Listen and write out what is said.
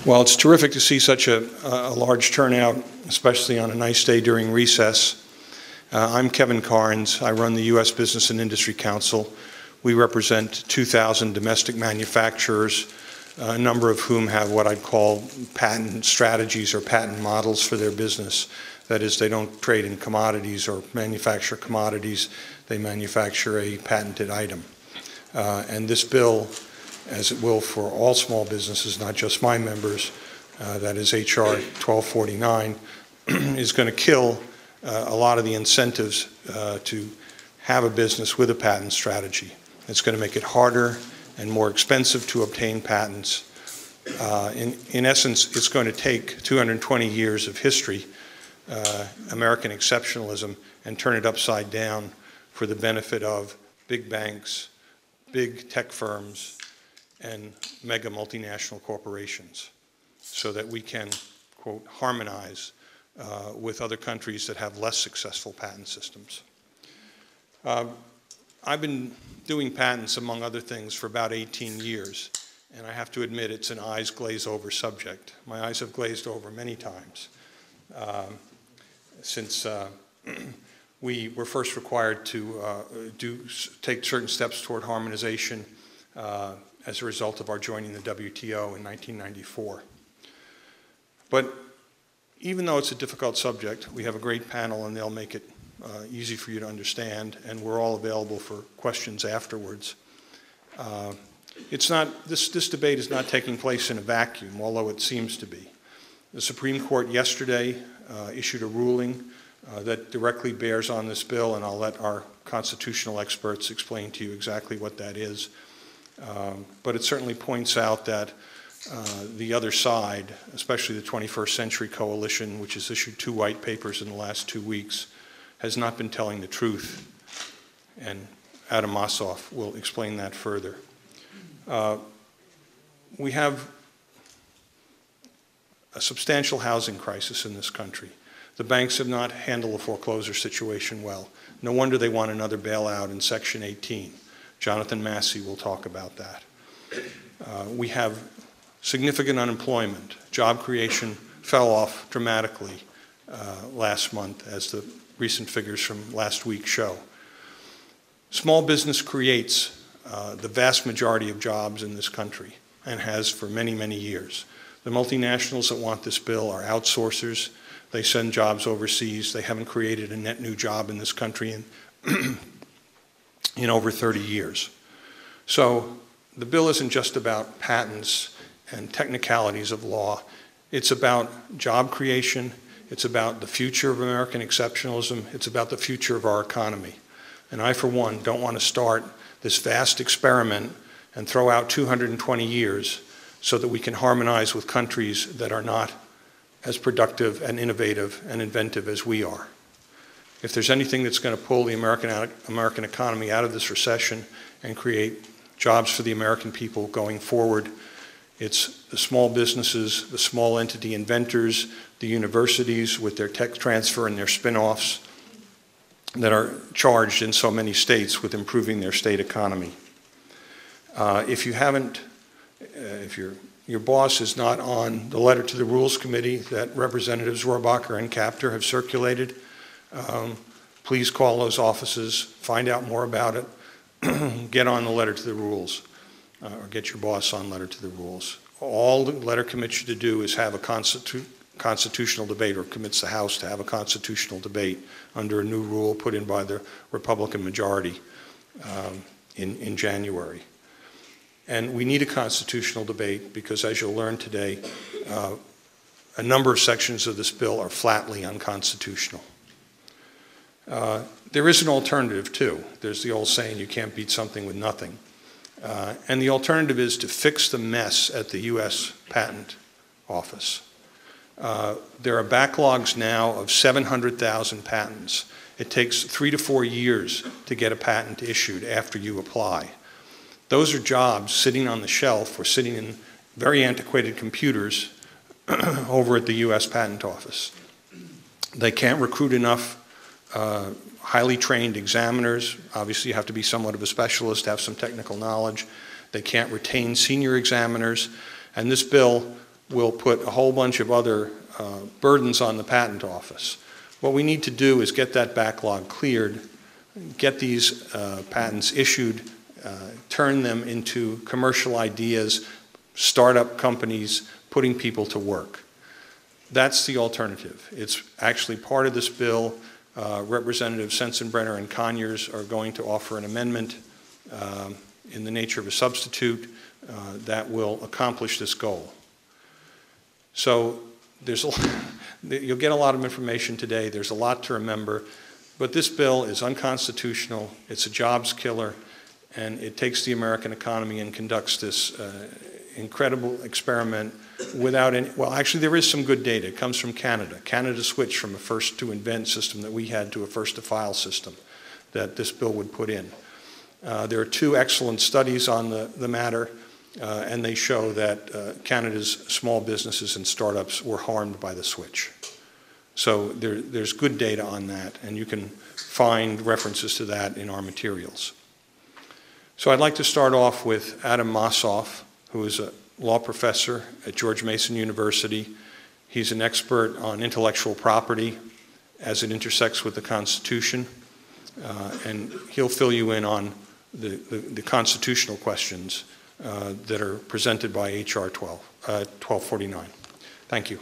Well, it's terrific to see such a large turnout, especially on a nice day during recess. I'm Kevin Kearns. I run the U.S. Business and Industry Council. We represent 2,000 domestic manufacturers, a number of whom have what I'd call patent strategies or patent models for their business. That is, they don't trade in commodities or manufacture commodities. They manufacture a patented item. And this bill, as it will for all small businesses, not just my members, that is H.R. 1249, is going to kill a lot of the incentives to have a business with a patent strategy. It's going to make it harder and more expensive to obtain patents. In essence, it's going to take 220 years of history, American exceptionalism, and turn it upside down for the benefit of big banks, big tech firms, and mega multinational corporations, so that we can, quote, harmonize with other countries that have less successful patent systems. I've been doing patents, among other things, for about 18 years, and I have to admit it's an eyes glaze over subject. My eyes have glazed over many times since we were first required to take certain steps toward harmonization as a result of our joining the WTO in 1994. But even though it's a difficult subject, we have a great panel and they'll make it easy for you to understand, and we're all available for questions afterwards. This debate is not taking place in a vacuum, although it seems to be. The Supreme Court yesterday issued a ruling that directly bears on this bill, and I'll let our constitutional experts explain to you exactly what that is. But it certainly points out that the other side, especially the 21st Century Coalition, which has issued 2 white papers in the last 2 weeks, has not been telling the truth. And Adam Ossoff will explain that further. We have a substantial housing crisis in this country. The banks have not handled the foreclosure situation well. No wonder they want another bailout in Section 18. Jonathan Massey will talk about that. We have significant unemployment. Job creation fell off dramatically last month, as the recent figures from last week show. Small business creates the vast majority of jobs in this country and has for many, many years. The multinationals that want this bill are outsourcers. They send jobs overseas. They haven't created a net new job in this country in over 30 years. So the bill isn't just about patents and technicalities of law. It's about job creation. It's about the future of American exceptionalism. It's about the future of our economy. And I, for one, don't want to start this vast experiment and throw out 220 years so that we can harmonize with countries that are not as productive and innovative and inventive as we are. If there's anything that's going to pull the American economy out of this recession and create jobs for the American people going forward, it's the small businesses, the small entity inventors, the universities with their tech transfer and their spin-offs that are charged in so many states with improving their state economy. If your boss is not on the letter to the Rules Committee that Representatives Rohrabacher and Kaptur have circulated, please call those offices, find out more about it, get on the letter to the rules, or get your boss on letter to the rules. All the letter commits you to do is have a constitutional debate, or commits the House to have a constitutional debate under a new rule put in by the Republican majority in January. And we need a constitutional debate because, as you'll learn today, a number of sections of this bill are flatly unconstitutional. There is an alternative, too. There's the old saying, you can't beat something with nothing. And the alternative is to fix the mess at the U.S. Patent Office. There are backlogs now of 700,000 patents. It takes 3 to 4 years to get a patent issued after you apply. Those are jobs sitting on the shelf or sitting in very antiquated computers over at the U.S. Patent Office. They can't recruit enough highly trained examiners. Obviously, you have to be somewhat of a specialist, have some technical knowledge. They can't retain senior examiners. And this bill will put a whole bunch of other burdens on the patent office. What we need to do is get that backlog cleared, get these patents issued, turn them into commercial ideas, startup companies, putting people to work. That's the alternative. It's actually part of this bill. Representatives Sensenbrenner and Conyers are going to offer an amendment in the nature of a substitute that will accomplish this goal. So you'll get a lot of information today. There's a lot to remember. But this bill is unconstitutional. It's a jobs killer. And it takes the American economy and conducts this incredible experiment without any, well, actually there is some good data. It comes from Canada. Canada switched from a first to invent system that we had to a first to file system that this bill would put in. There are two excellent studies on the matter, and they show that Canada's small businesses and startups were harmed by the switch. So there's good data on that, and you can find references to that in our materials. So I'd like to start off with Adam Mossoff, who is a law professor at George Mason University. He's an expert on intellectual property as it intersects with the Constitution, and he'll fill you in on the constitutional questions that are presented by H.R. 1249. Thank you.